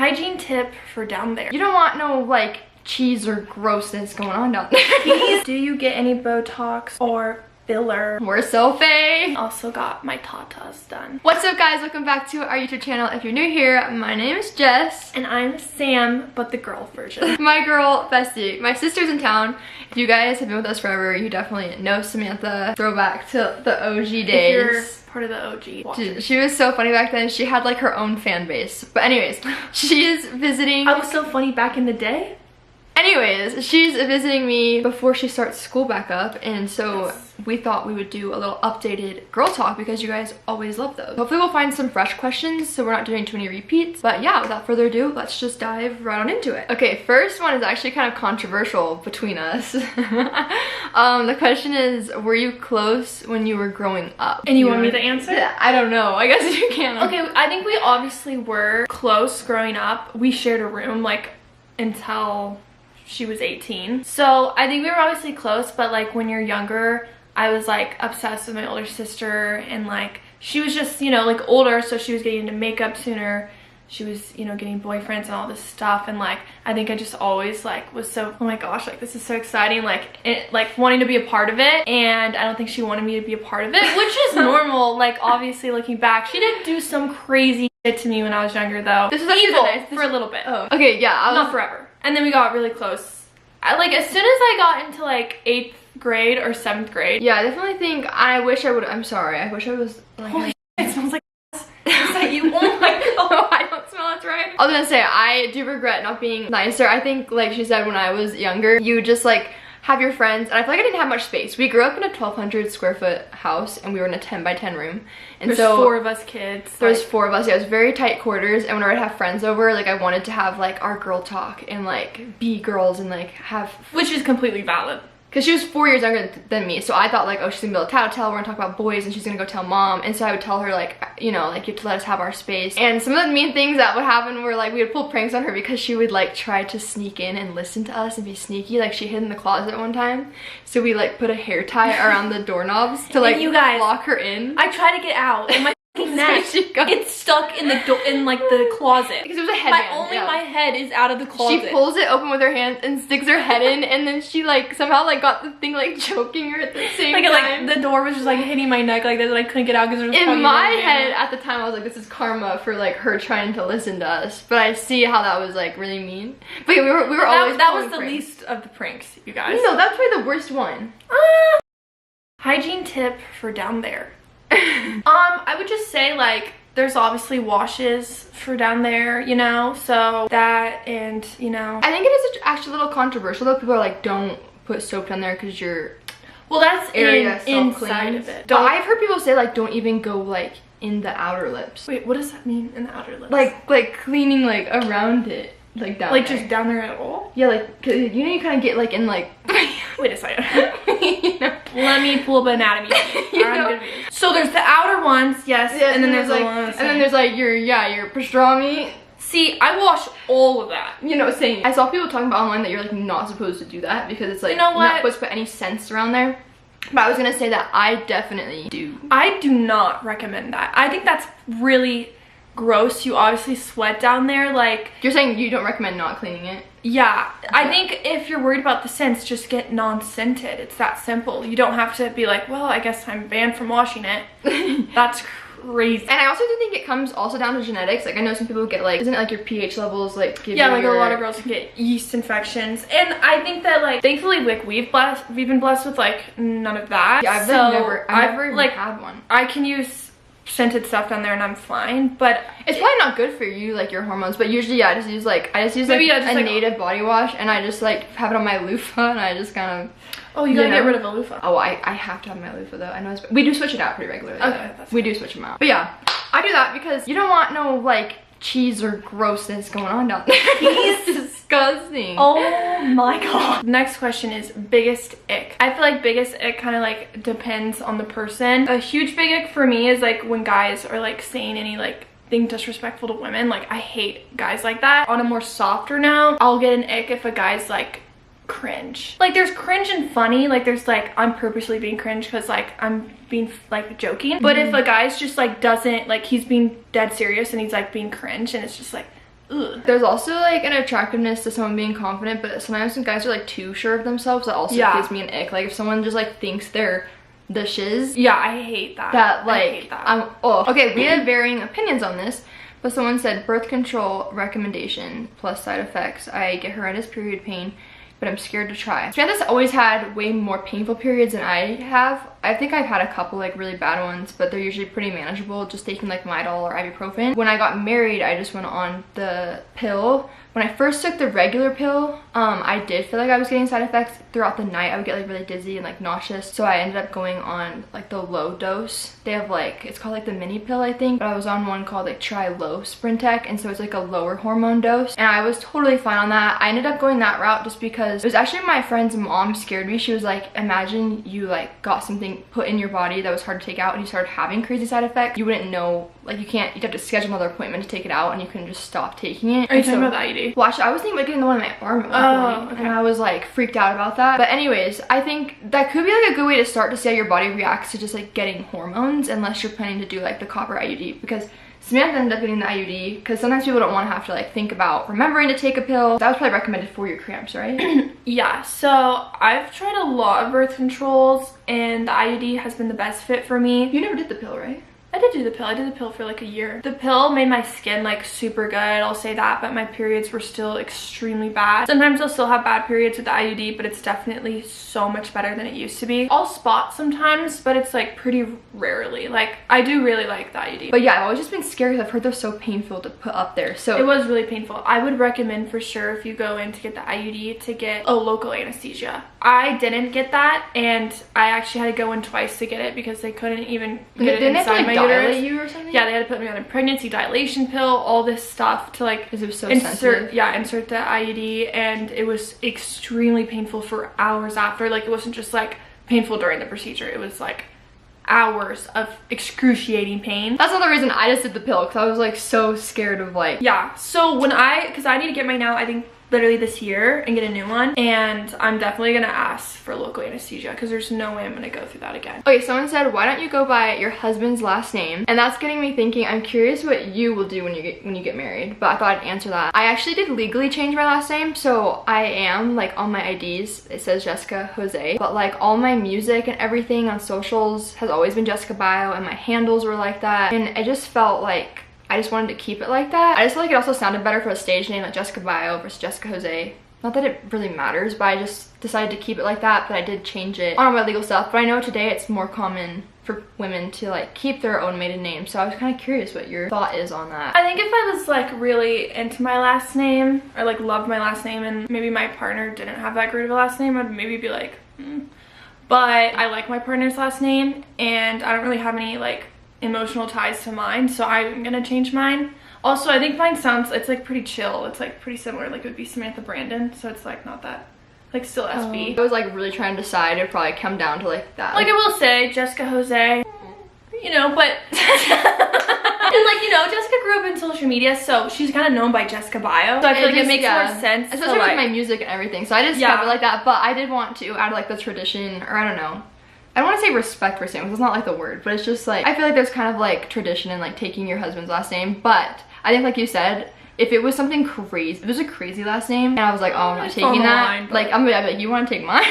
Hygiene tip for down there. You don't want no like cheese or grossness going on down there. Do you get any Botox or filler? We're so fake. Also got my tatas done. What's up guys, welcome back to our YouTube channel. If you're new here, my name is Jess. And I'm Sam, but the girl version. My girl bestie. My sister's in town. If you guys have been with us forever, you definitely know Samantha. Throwback to the OG days. If you're part of the OG. Dude, she was so funny back then. She had like her own fan base. But anyways, she's visiting. I was so funny back in the day. Anyways, she's visiting me before she starts school back up, and so Yes. we thought we would do a little updated girl talk because you guys always love those. Hopefully we'll find some fresh questions so we're not doing too many repeats. But yeah, without further ado, let's just dive right on into it. Okay, first one is actually kind of controversial between us. The question is, were you close when you were growing up? And you want me to answer? I don't know. I guess you can. Okay, I think we obviously were close growing up. We shared a room like until she was 18. So I think we were obviously close, but like when you're younger, I was like obsessed with my older sister, and like she was just, you know, like older, so she was getting into makeup sooner. She was, you know, getting boyfriends and all this stuff, and like I think I just always like was so, oh my gosh, like this is so exciting, like wanting to be a part of it. And I don't think she wanted me to be a part of it, which is normal. Like obviously looking back, she did do some crazy shit to me when I was younger though. This is evil for a little bit. Oh, okay, yeah. Not forever. And then we got really close. Like as soon as I got into like 8th grade or 7th grade. Yeah, I definitely think I wish I would. I'm sorry. I wish I was like. Holy shit, it smells like ass. Is that you? Oh my god. No, I don't smell it right. I was gonna say I do regret not being nicer. I think like she said, when I was younger, you just like have your friends, and I feel like I didn't have much space. We grew up in a 1,200 square foot house, and we were in a 10 by 10 room. And there's so 4 of us kids. There's 4 of us. Yeah, it was very tight quarters. And whenever I'd have friends over, like I wanted to have like our girl talk and like be girls and like have, which is completely valid. Because she was 4 years younger than me, so I thought like, oh, she's gonna be able to tattletale, we're gonna talk about boys, and she's gonna go tell mom. And so I would tell her like, you know, like you have to let us have our space. And some of the mean things that would happen were like, we would pull pranks on her because she would like try to sneak in and listen to us and be sneaky. Like she hid in the closet one time, so we like put a hair tie around the doorknobs to like you guys, lock her in. I tried to get out, and my neck gets stuck in the door, in like the closet. Because it was a headband. My head is out of the closet. She pulls it open with her hand and sticks her head in, and then she like somehow like got the thing like choking her at the same time. Like the door was just like hitting my neck like this, and I couldn't get out because there was in my head at the time. I was like, this is karma for like her trying to listen to us. But I see how that was like really mean. But yeah, we were always that was the pranks. least of the pranks, you guys. No, that's probably the worst one. Hygiene tip for down there. I would just say like there's obviously washes for down there, you know, so that, and you know, I think it is actually a little controversial though. People are like, don't put soap down there because your that's area inside of it. But I've heard people say like, don't even go like in the outer lips. Wait, what does that mean, in the outer lips? Like cleaning like around it, like down like there. just down there at all? Yeah, like, cause you know, you kind of get like in like wait a second. You know? Let me pull up anatomy. You know? So there's the outer ones, yes, yeah, and then there's like, ones, and then there's like your pastrami. See, I wash all of that. You know, saying I saw people talking about online that you're like not supposed to do that because it's like, you know what? You're not supposed to put any scents around there. But I was gonna say that I definitely do. I do not recommend that. I think that's really gross. You obviously sweat down there. Like, you're saying you don't recommend not cleaning it? Yeah, I think if you're worried about the scents, just get non-scented. It's that simple. You don't have to be like, well, I guess I'm banned from washing it. That's crazy. And I also do think it comes also down to genetics. Like I know some people get like, isn't it like your pH levels like give like a lot of girls can get yeast infections, and I think that like thankfully like we've been blessed with like none of that. Yeah, I've never even like had one. I can use scented stuff down there and I'm fine, but it's probably not good for you, like your hormones. But usually, yeah, I just use like a native body wash, and I just like have it on my loofah, and I just kind of. Oh, you gotta get rid of a loofah. Oh, I have to have my loofah though. I know we do switch it out pretty regularly. Okay, we do switch them out. But yeah, I do that because you don't want no like cheese or grossness going on down there. It's disgusting. Oh my god. Next question is biggest ick. I feel like biggest ick kind of like depends on the person. A huge big ick for me is like when guys are like saying any like thing disrespectful to women. Like I hate guys like that. On a more softer note, I'll get an ick if a guy's like cringe. Like there's cringe and funny, like there's like I'm purposely being cringe because like I'm being like joking, but if a guy's just like doesn't like, he's being dead serious and he's like being cringe and it's just like ugh. There's also like an attractiveness to someone being confident, but sometimes some guys are like too sure of themselves. That also gives me an ick. Like if someone just like thinks they're the shiz. Yeah, I hate that. Like, I hate that. Okay, we have varying opinions on this, but someone said birth control recommendation plus side effects. I get horrendous period pain, but I'm scared to try. Samantha's always had way more painful periods than I have. I think I've had a couple like really bad ones, but they're usually pretty manageable, just taking like Midol or ibuprofen. When I got married, I just went on the pill. When I first took the regular pill, I did feel like I was getting side effects throughout the night. I would get like really dizzy and like nauseous. So I ended up going on like the low dose. They have like, it's called like the mini pill, I think. But I was on one called like Tri-Low Sprintec. And so it's like a lower hormone dose. And I was totally fine on that. I ended up going that route just because it was actually my friend's mom scared me. She was like, imagine you like got something put in your body that was hard to take out and you started having crazy side effects. You wouldn't know, like you'd have to schedule another appointment to take it out and you couldn't just stop taking it. Are you talking about the IUD? Well, actually, I was thinking about getting the one in my arm at one point, and I was like freaked out about that. But anyways, I think that could be like a good way to start to see how your body reacts to just like getting hormones, unless you're planning to do like the copper IUD, because Samantha ended up getting the IUD because sometimes people don't want to have to like think about remembering to take a pill. That was probably recommended for your cramps, right? Yeah, so I've tried a lot of birth controls and the IUD has been the best fit for me. You never did the pill, right? I did do the pill. I did the pill for like a year. The pill made my skin like super good, I'll say that, but my periods were still extremely bad. Sometimes I'll still have bad periods with the IUD, but it's definitely so much better than it used to be. I'll spot sometimes, but it's like pretty rarely. Like I do really like the IUD. But yeah, I've always just been scared because I've heard they're so painful to put up there. So it was really painful. I would recommend for sure if you go in to get the IUD to get a local anesthesia. I didn't get that, and I actually had to go in twice to get it because they couldn't even get it inside my uterus. You or something? Yeah, they had to put me on a pregnancy dilation pill, all this stuff to like because it was so sensitive. Yeah, insert the IUD, and it was extremely painful for hours after. Like it wasn't just like painful during the procedure, it was like hours of excruciating pain. That's another reason I just did the pill, because I was like so scared of like, yeah. So when because I need to get mine now, I think literally this year, and get a new one, and I'm definitely gonna ask for local anesthesia because there's no way I'm gonna go through that again. Okay, someone said, why don't you go by your husband's last name? And that's getting me thinking. I'm curious what you will do when you get married, but I thought I'd answer that. I actually did legally change my last name, so I am like on my IDs it says Jessica Jose, but like all my music and everything on socials has always been Jessica Bio, and my handles were like that, and I just felt like I just wanted to keep it like that. I just felt like it also sounded better for a stage name, like Jessica Bio versus Jessica Jose. Not that it really matters, but I just decided to keep it like that, but I did change it on my legal stuff. But I know today it's more common for women to like keep their own maiden name, so I was kind of curious what your thought is on that. I think if I was like really into my last name, or like loved my last name, and maybe my partner didn't have that great of a last name, I'd maybe be like, But I like my partner's last name, and I don't really have any like emotional ties to mine, so I'm gonna change mine. Also, I think mine sounds, it's like pretty chill. It's like pretty similar, like it would be Samantha Brandon, so it's like not that, like still SB. I was like really trying to decide. It'd probably come down to like that. Like I will say Jessica Jose, you know, but and like, you know, Jessica grew up in social media, so she's kind of known by Jessica Bio, so I feel like it makes more sense, especially to, with my music and everything. So I just kept it like that, but I did want to add like the tradition, or I don't know, I don't want to say respect for Sam, because it's not like the word, but it's just like, I feel like there's kind of like tradition in like taking your husband's last name. But I think like you said, if it was something crazy, if it was a crazy last name, and I was like, oh, I'm not taking that, like I'm gonna be like, you want to take mine?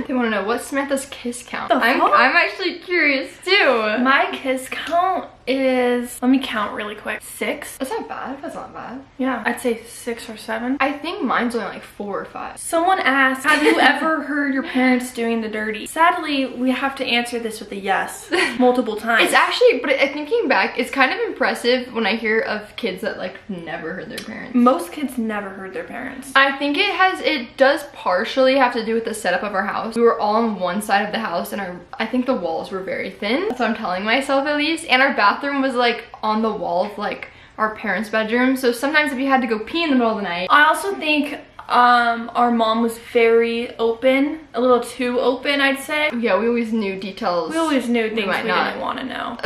They want to know what's Samantha's kiss count. I'm actually curious too. My kiss count is, let me count really quick, 6. That's not bad. That's not bad. Yeah, I'd say 6 or 7. I think mine's only like 4 or 5. Someone asked, have you ever heard your parents doing the dirty? Sadly, we have to answer this with a yes multiple times. It's actually, but thinking back, it's kind of impressive when I hear of kids that like never heard their parents. Most kids never heard their parents. I think it does partially have to do with the setup of our house. We were all on one side of the house, and I think the walls were very thin. That's what I'm telling myself at least. And our bathroom was like on the wall of like our parents' bedroom, so sometimes if you had to go pee in the middle of the night. I also think our mom was very open, a little too open, I'd say. Yeah, we always knew details. We always knew things we didn't want to know.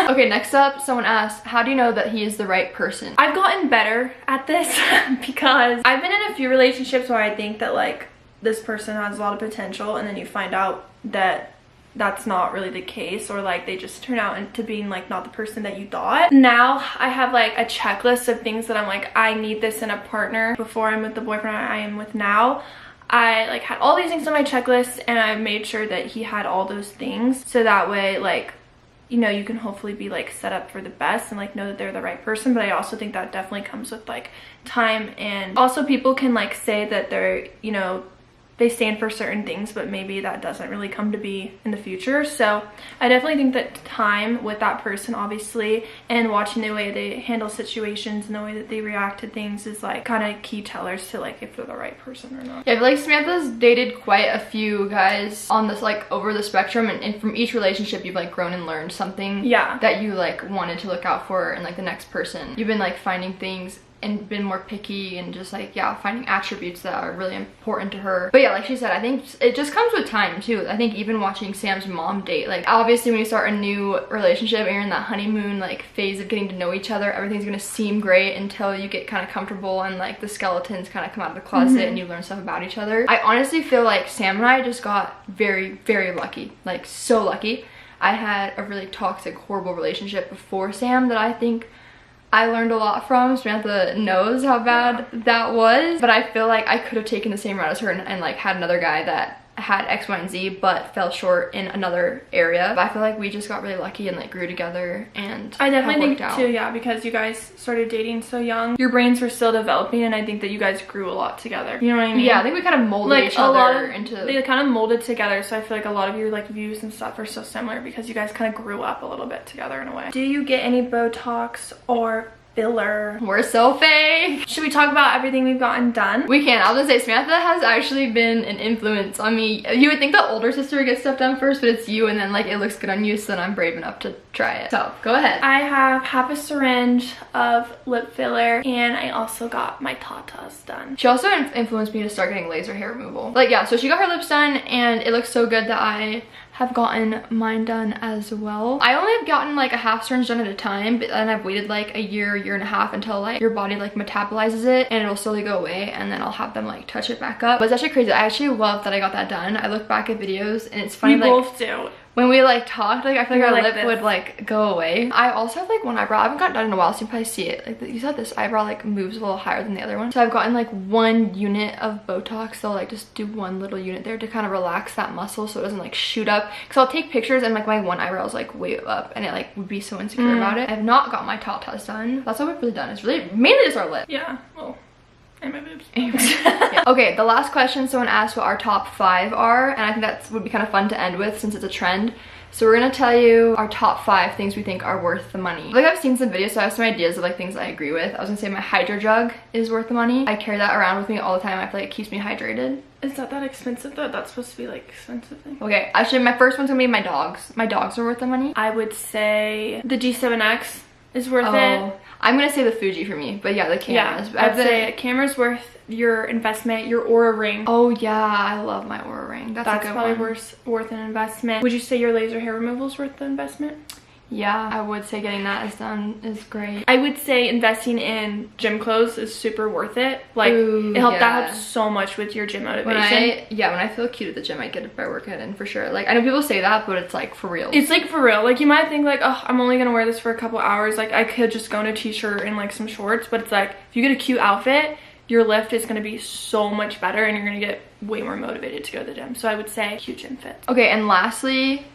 Okay, next up, someone asked, how do you know that he is the right person? I've gotten better at this because I've been in a few relationships where I think that like this person has a lot of potential, and then you find out that that's not really the case, or like they just turn out into being like not the person that you thought. Now I have like a checklist of things that I'm like, I need this in a partner. Before I'm with the boyfriend I am with now, I like had all these things on my checklist, and I made sure that he had all those things, so that way, like, you know, you can hopefully be like set up for the best and like know that they're the right person. But I also think that definitely comes with like time, and also people can like say that they're, you know, they stand for certain things, but maybe that doesn't really come to be in the future. So I definitely think that time with that person, obviously, and watching the way they handle situations and the way that they react to things is like kind of key tellers to like if they're the right person or not. Yeah, I feel like Samantha's dated quite a few guys on this like over the spectrum, and from each relationship you've like grown and learned something that you like wanted to look out for in like the next person. You've been like finding things and been more picky, and just like, yeah, finding attributes that are really important to her. But yeah, like she said, I think it just comes with time too. I think even watching Sam's mom date, like obviously when you start a new relationship and you're in that honeymoon like phase of getting to know each other, everything's gonna seem great until you get kind of comfortable and like the skeletons kind of come out of the closet and you learn stuff about each other. I honestly feel like Sam and I just got very, very lucky, like so lucky. I had a really toxic, horrible relationship before Sam that I think I learned a lot from. Samantha knows how bad that was, but I feel like I could have taken the same route as her and like had another guy that had X, Y, and Z but fell short in another area. But I feel like we just got really lucky and like grew together, and I definitely think too, yeah, because you guys started dating so young, your brains were still developing, and I think that you guys grew a lot together. You know what I mean? Yeah, I think we kind of molded like each other into, they kind of molded together. So I feel like a lot of your like views and stuff are so similar because you guys kind of grew up a little bit together in a way. Do you get any Botox or filler? We're so fake. Should we talk about everything we've gotten done? We can. I was gonna say, Samantha has actually been an influence on me. You would think the older sister gets stuff done first, but it's you, and then like it looks good on you, so then I'm brave enough to try it. So go ahead. I have half a syringe of lip filler, and I also got my tatas done. She also influenced me to start getting laser hair removal. Like, yeah, so she got her lips done, and it looks so good that I have gotten mine done as well. I only have gotten like a half syringe done at a time, but then I've waited like a year and a half until like your body like metabolizes it and it'll slowly go away, and then I'll have them like touch it back up. But it's actually crazy. I actually love that I got that done. I look back at videos and it's funny, we like both do. When we like talked, like I feel like our lip this would like go away. I also have like one eyebrow. I haven't gotten done in a while, so you can probably see it. Like you said, this eyebrow like moves a little higher than the other one. So I've gotten like 1 unit of Botox. They'll like just do 1 little unit there to kind of relax that muscle so it doesn't like shoot up. Because I'll take pictures and like my one eyebrow is like way up and it like would be so insecure about it. I have not got my tatas done. That's all we've really done. It's really mainly just our lip. Yeah. Well, and my boobs. Yeah. Okay, the last question, someone asked what our top 5 are, and I think that would be kind of fun to end with since it's a trend. So we're gonna tell you our top 5 things we think are worth the money. Like I've seen some videos, so I have some ideas of like things I agree with. I was gonna say my Hydro jug is worth the money. I carry that around with me all the time. I feel like it keeps me hydrated. Is that expensive though? That's supposed to be like expensive thing. Okay, actually my first one's gonna be my dogs. My dogs are worth the money. I would say the G7X is worth it. I'm gonna say the Fuji for me, but yeah, the cameras. Yeah, I'd say a camera's worth your investment. Your Aura ring. Oh yeah, I love my Aura ring. That's a good probably one. worth an investment. Would you say your laser hair removal is worth the investment? Yeah, I would say getting that done is great. I would say investing in gym clothes is super worth it. Like, Ooh, that helps so much with your gym motivation. When I feel cute at the gym, I get a workout in for sure. Like, I know people say that, but it's like for real. It's like for real. Like, you might think like, oh, I'm only gonna wear this for a couple hours. Like, I could just go in a t-shirt and like some shorts, but it's like, if you get a cute outfit, your lift is gonna be so much better and you're gonna get way more motivated to go to the gym. So I would say cute gym fit. Okay, and lastly,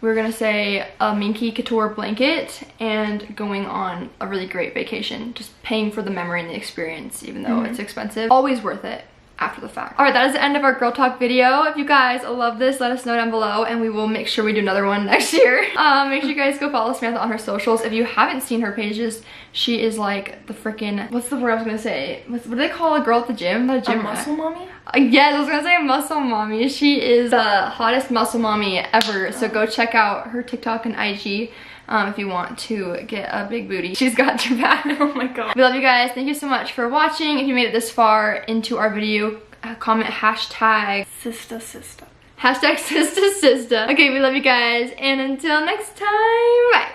we're gonna say a Minky Couture blanket and going on a really great vacation. Just paying for the memory and the experience, even though it's expensive. Always worth it after the fact. All right, that is the end of our girl talk video. If you guys love this, let us know down below and we will make sure we do another one next year. Make sure you guys go follow Samantha on her socials. If you haven't seen her pages, she is like the freaking, what's the word I was gonna say? What do they call a girl at the gym? Not a gym rat. Muscle mommy? Yes, I was gonna say muscle mommy. She is the hottest muscle mommy ever. So go check out her TikTok and IG if you want to get a big booty. She's got your back. Oh my god. We love you guys. Thank you so much for watching. If you made it this far into our video, comment hashtag sister sister. Hashtag sister sister. Okay, we love you guys. And until next time, bye.